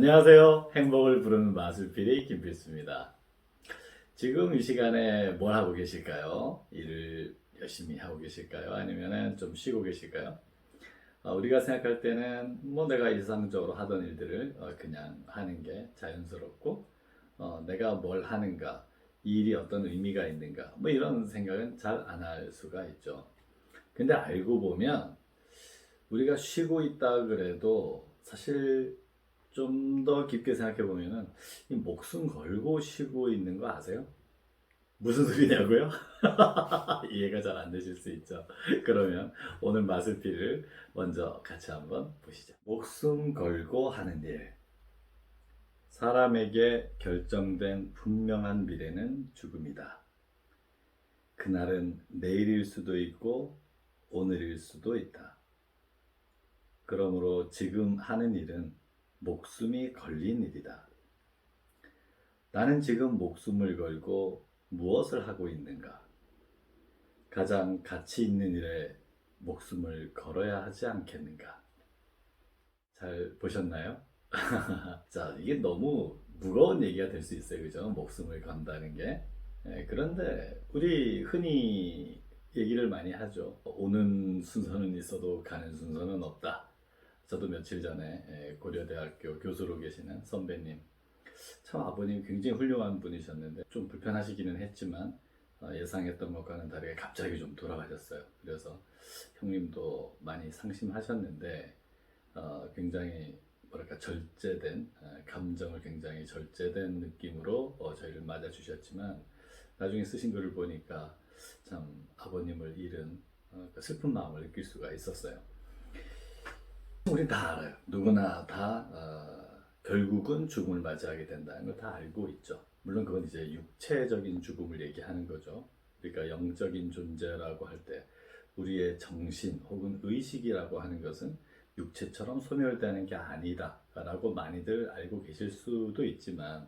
안녕하세요. 행복을 부르는 마술PD 김필수입니다. 지금 이 시간에 뭘 하고 계실까요? 일을 열심히 하고 계실까요? 아니면 좀 쉬고 계실까요? 우리가 생각할 때는 뭐 내가 일상적으로 하던 일들을 그냥 하는 게 자연스럽고 내가 뭘 하는가, 이 일이 어떤 의미가 있는가 뭐 이런 생각은 잘 안 할 수가 있죠. 근데 알고 보면 우리가 쉬고 있다 그래도 사실 좀 더 깊게 생각해 보면은 이 목숨 걸고 쉬고 있는 거 아세요? 무슨 소리냐고요? 이해가 잘 안 되실 수 있죠. 그러면 오늘 마술피를 먼저 같이 한번 보시죠. 목숨 걸고 하는 일. 사람에게 결정된 분명한 미래는 죽음이다. 그날은 내일일 수도 있고 오늘일 수도 있다. 그러므로 지금 하는 일은 목숨이 걸린 일이다. 나는 지금 목숨을 걸고 무엇을 하고 있는가? 가장 가치 있는 일에 목숨을 걸어야 하지 않겠는가? 잘 보셨나요? 자, 이게 너무 무거운 얘기가 될 수 있어요. 그죠? 목숨을 건다는 게. 그런데 우리 흔히 얘기를 많이 하죠. 오는 순서는 있어도 가는 순서는 없다. 저도 며칠 전에 고려대학교 교수로 계시는 선배님, 참 아버님 굉장히 훌륭한 분이셨는데 좀 불편하시기는 했지만 예상했던 것과는 다르게 갑자기 좀 돌아가셨어요. 그래서 형님도 많이 상심하셨는데 굉장히 뭐랄까 절제된 감정을 굉장히 절제된 느낌으로 저희를 맞아주셨지만 나중에 쓰신 글을 보니까 참 아버님을 잃은 그 슬픈 마음을 느낄 수가 있었어요. 우리 다 알아요. 누구나 다 결국은 죽음을 맞이하게 된다는 걸 다 알고 있죠. 물론 그건 이제 육체적인 죽음을 얘기하는 거죠. 그러니까 영적인 존재라고 할 때 우리의 정신 혹은 의식이라고 하는 것은 육체처럼 소멸되는 게 아니다라고 많이들 알고 계실 수도 있지만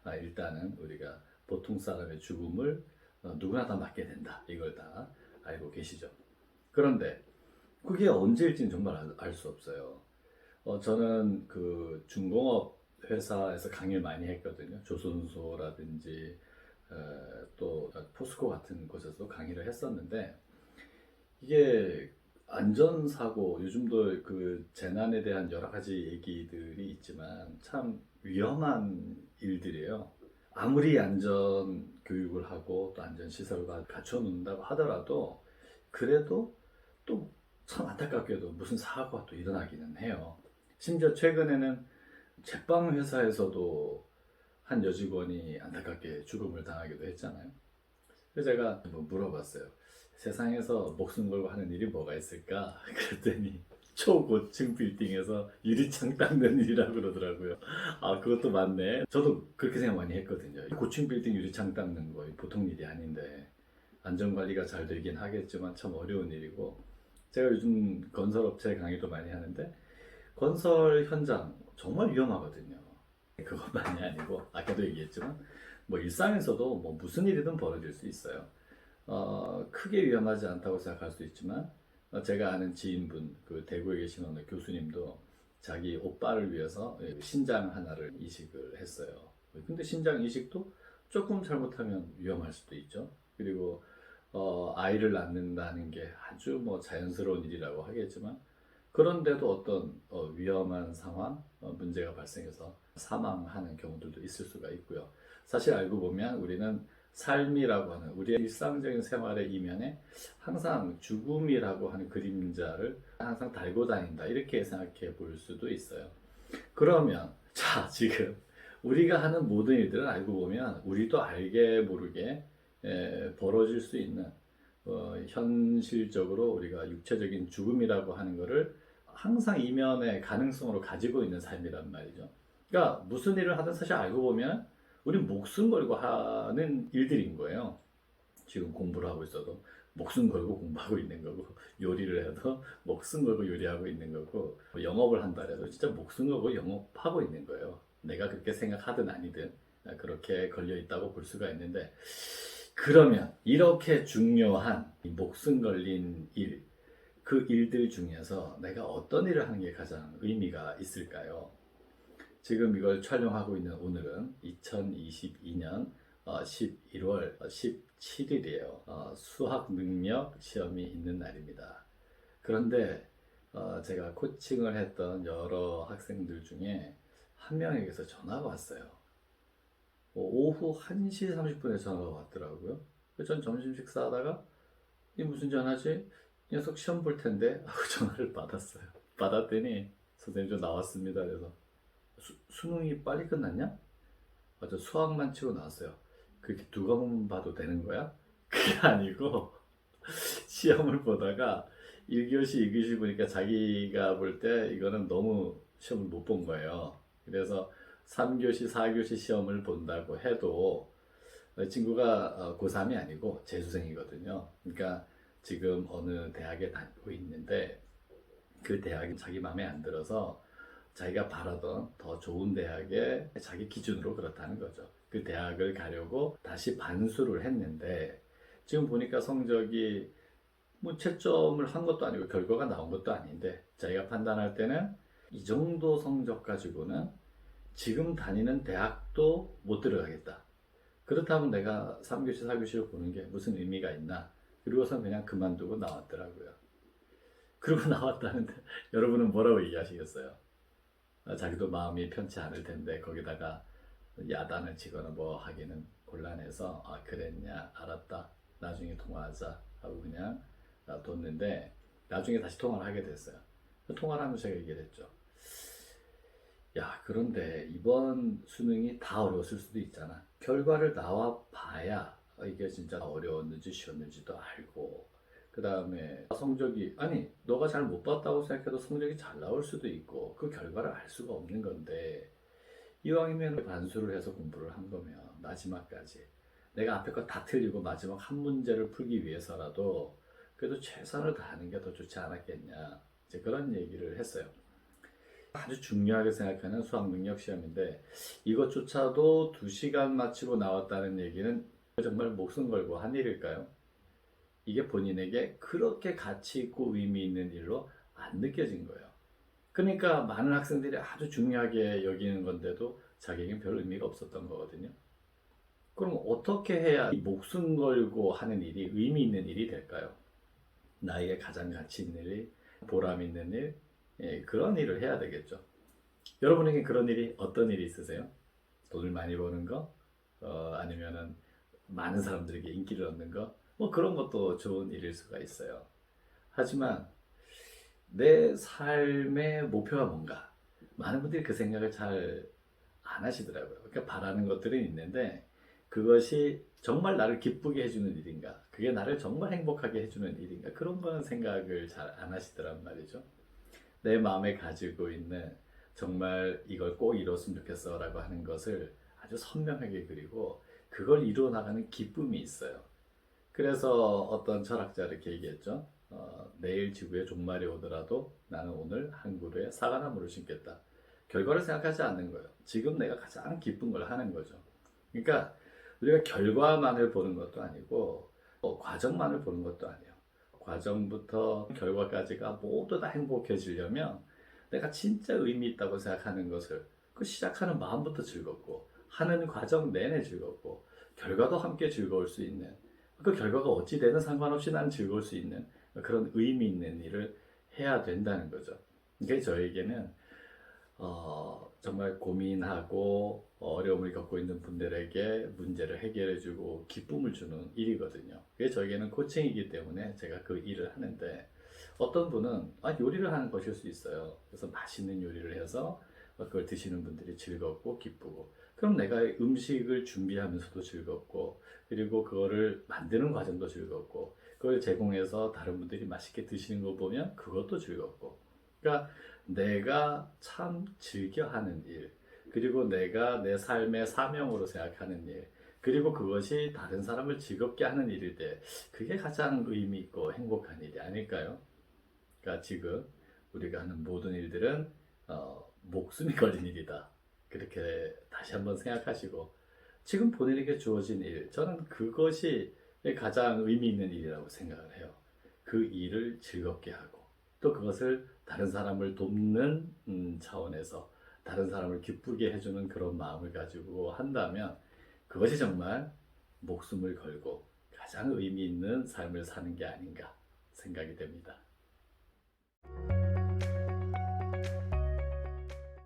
일단은 우리가 보통 사람의 죽음을 누구나 다 맞게 된다. 이걸 다 알고 계시죠. 그런데 그게 언제일지는 정말 알 수 없어요. 저는 그 중공업 회사에서 강의를 많이 했거든요. 조선소라든지 또 포스코 같은 곳에서 강의를 했었는데 이게 안전사고 요즘도 그 재난에 대한 여러 가지 얘기들이 있지만 참 위험한 일들이에요. 아무리 안전 교육을 하고 또 안전 시설을 갖춰 놓는다고 하더라도 그래도 또 참 안타깝게도 무슨 사고가 또 일어나기는 해요. 심지어 최근에는 제빵 회사에서도 한 여직원이 안타깝게 죽음을 당하기도 했잖아요. 그래서 제가 한번 물어봤어요. 세상에서 목숨 걸고 하는 일이 뭐가 있을까? 그랬더니 초고층 빌딩에서 유리창 닦는 일이라고 그러더라고요. 아, 그것도 맞네. 저도 그렇게 생각 많이 했거든요. 고층 빌딩 유리창 닦는 거 보통 일이 아닌데 안전관리가 잘 되긴 하겠지만 참 어려운 일이고 제가 요즘 건설업체 강의도 많이 하는데 건설 현장 정말 위험하거든요. 그것만이 아니고 아까도 얘기했지만 뭐 일상에서도 뭐 무슨 일이든 벌어질 수 있어요. 크게 위험하지 않다고 생각할 수 있지만 제가 아는 지인분 그 대구에 계신 어느 교수님도 자기 오빠를 위해서 신장 하나를 이식을 했어요. 근데 신장 이식도 조금 잘못하면 위험할 수도 있죠. 그리고 아이를 낳는다는 게 아주 뭐 자연스러운 일이라고 하겠지만 그런데도 어떤 위험한 상황, 문제가 발생해서 사망하는 경우들도 있을 수가 있고요. 사실 알고 보면 우리는 삶이라고 하는 우리의 일상적인 생활의 이면에 항상 죽음이라고 하는 그림자를 항상 달고 다닌다. 이렇게 생각해 볼 수도 있어요. 그러면 자, 지금 우리가 하는 모든 일들을 알고 보면 우리도 알게 모르게 벌어질 수 있는 현실적으로 우리가 육체적인 죽음이라고 하는 것을 항상 이면의 가능성으로 가지고 있는 삶이란 말이죠. 그러니까 무슨 일을 하든 사실 알고 보면 우리 목숨 걸고 하는 일들인 거예요. 지금 공부를 하고 있어도 목숨 걸고 공부하고 있는 거고 요리를 해도 목숨 걸고 요리하고 있는 거고 뭐 영업을 한다 해도 진짜 목숨 걸고 영업하고 있는 거예요. 내가 그렇게 생각하든 아니든 그렇게 걸려 있다고 볼 수가 있는데 그러면 이렇게 중요한 목숨 걸린 일, 그 일들 중에서 내가 어떤 일을 하는 게 가장 의미가 있을까요? 지금 이걸 촬영하고 있는 오늘은 2022년 11월 17일이에요. 수학 능력 시험이 있는 날입니다. 그런데 제가 코칭을 했던 여러 학생들 중에 한 명에게서 전화가 왔어요. 오후 1시 30분에 전화가 왔더라고요. 그래서 전 점심 식사하다가 이 무슨 전화지? 이 녀석 시험 볼 텐데 하고 전화를 받았어요. 받았더니 선생님 저 나왔습니다. 그래서 수능이 빨리 끝났냐? 맞아, 수학만 치고 나왔어요. 그렇게 두 과목만 봐도 되는 거야? 그게 아니고 시험을 보다가 1교시, 2교시 보니까 자기가 볼 때 이거는 너무 시험을 못 본 거예요. 그래서 3교시, 4교시 시험을 본다고 해도 친구가 고3이 아니고 재수생이거든요. 그러니까 지금 어느 대학에 다니고 있는데 그 대학이 자기 마음에 안 들어서 자기가 바라던 더 좋은 대학에 자기 기준으로 그렇다는 거죠. 그 대학을 가려고 다시 반수를 했는데 지금 보니까 성적이 뭐 채점을 한 것도 아니고 결과가 나온 것도 아닌데 자기가 판단할 때는 이 정도 성적 가지고는 지금 다니는 대학도 못 들어가겠다. 그렇다면 내가 3교시, 4교시를 보는 게 무슨 의미가 있나? 그리고서 그냥 그만두고 나왔더라고요. 그러고 나왔다는데 여러분은 뭐라고 얘기하시겠어요? 자기도 마음이 편치 않을 텐데 거기다가 야단을 치거나 뭐 하기는 곤란해서 그랬냐 알았다 나중에 통화하자 하고 그냥 뒀는데 나중에 다시 통화를 하게 됐어요. 통화를 하면서 제가 얘기를 했죠. 야, 그런데 이번 수능이 다 어려웠을 수도 있잖아. 결과를 나와 봐야 이게 진짜 어려웠는지 쉬웠는지도 알고, 그 다음에 성적이, 아니, 너가 잘 못 봤다고 생각해도 성적이 잘 나올 수도 있고, 그 결과를 알 수가 없는 건데, 이왕이면 반수를 해서 공부를 한 거면, 마지막까지. 내가 앞에 거 다 틀리고 마지막 한 문제를 풀기 위해서라도, 그래도 최선을 다하는 게 더 좋지 않았겠냐. 이제 그런 얘기를 했어요. 아주 중요하게 생각하는 수학 능력 시험인데 이것조차도 2시간 마치고 나왔다는 얘기는 정말 목숨 걸고 한 일일까요? 이게 본인에게 그렇게 가치 있고 의미 있는 일로 안 느껴진 거예요. 그러니까 많은 학생들이 아주 중요하게 여기는 건데도 자기에겐 별 의미가 없었던 거거든요. 그럼 어떻게 해야 이 목숨 걸고 하는 일이 의미 있는 일이 될까요? 나에게 가장 가치 있는 일, 보람 있는 일, 그런 일을 해야 되겠죠. 여러분에게 그런 일이 어떤 일이 있으세요? 돈을 많이 버는 거? 아니면은 많은 사람들에게 인기를 얻는 거? 뭐 그런 것도 좋은 일일 수가 있어요. 하지만 내 삶의 목표가 뭔가? 많은 분들이 그 생각을 잘 안 하시더라고요. 그러니까 바라는 것들은 있는데 그것이 정말 나를 기쁘게 해주는 일인가? 그게 나를 정말 행복하게 해주는 일인가? 그런 거는 생각을 잘 안 하시더란 말이죠. 내 마음에 가지고 있는 정말 이걸 꼭 이뤘으면 좋겠어 라고 하는 것을 아주 선명하게 그리고 그걸 이루어 나가는 기쁨이 있어요. 그래서 어떤 철학자 이렇게 얘기했죠. 내일 지구에 종말이 오더라도 나는 오늘 한 그루의 사과나무를 심겠다. 결과를 생각하지 않는 거예요. 지금 내가 가장 기쁜 걸 하는 거죠. 그러니까 우리가 결과만을 보는 것도 아니고 과정만을 보는 것도 아니에요. 과정부터 결과까지가 모두 다 행복해지려면 내가 진짜 의미 있다고 생각하는 것을 그 시작하는 마음부터 즐겁고 하는 과정 내내 즐겁고 결과도 함께 즐거울 수 있는 그 결과가 어찌 되든 상관없이 나는 즐거울 수 있는 그런 의미 있는 일을 해야 된다는 거죠. 이게 저에게는 정말 고민하고 어려움을 겪고 있는 분들에게 문제를 해결해주고 기쁨을 주는 일이거든요. 그게 저에게는 코칭이기 때문에 제가 그 일을 하는데 어떤 분은 요리를 하는 것일 수 있어요. 그래서 맛있는 요리를 해서 그걸 드시는 분들이 즐겁고 기쁘고 그럼 내가 음식을 준비하면서도 즐겁고 그리고 그거를 만드는 과정도 즐겁고 그걸 제공해서 다른 분들이 맛있게 드시는 거 보면 그것도 즐겁고 그러니까 내가 참 즐겨 하는 일, 그리고 내가 내 삶의 사명으로 생각하는 일, 그리고 그것이 다른 사람을 즐겁게 하는 일일 때, 그게 가장 의미 있고 행복한 일이 아닐까요? 그러니까 지금 우리가 하는 모든 일들은 목숨이 걸린 일이다. 그렇게 다시 한번 생각하시고, 지금 본인에게 주어진 일, 저는 그것이 가장 의미 있는 일이라고 생각을 해요. 그 일을 즐겁게 하고, 또 그것을 다른 사람을 돕는 차원에서 다른 사람을 기쁘게 해주는 그런 마음을 가지고 한다면 그것이 정말 목숨을 걸고 가장 의미 있는 삶을 사는 게 아닌가 생각이 됩니다.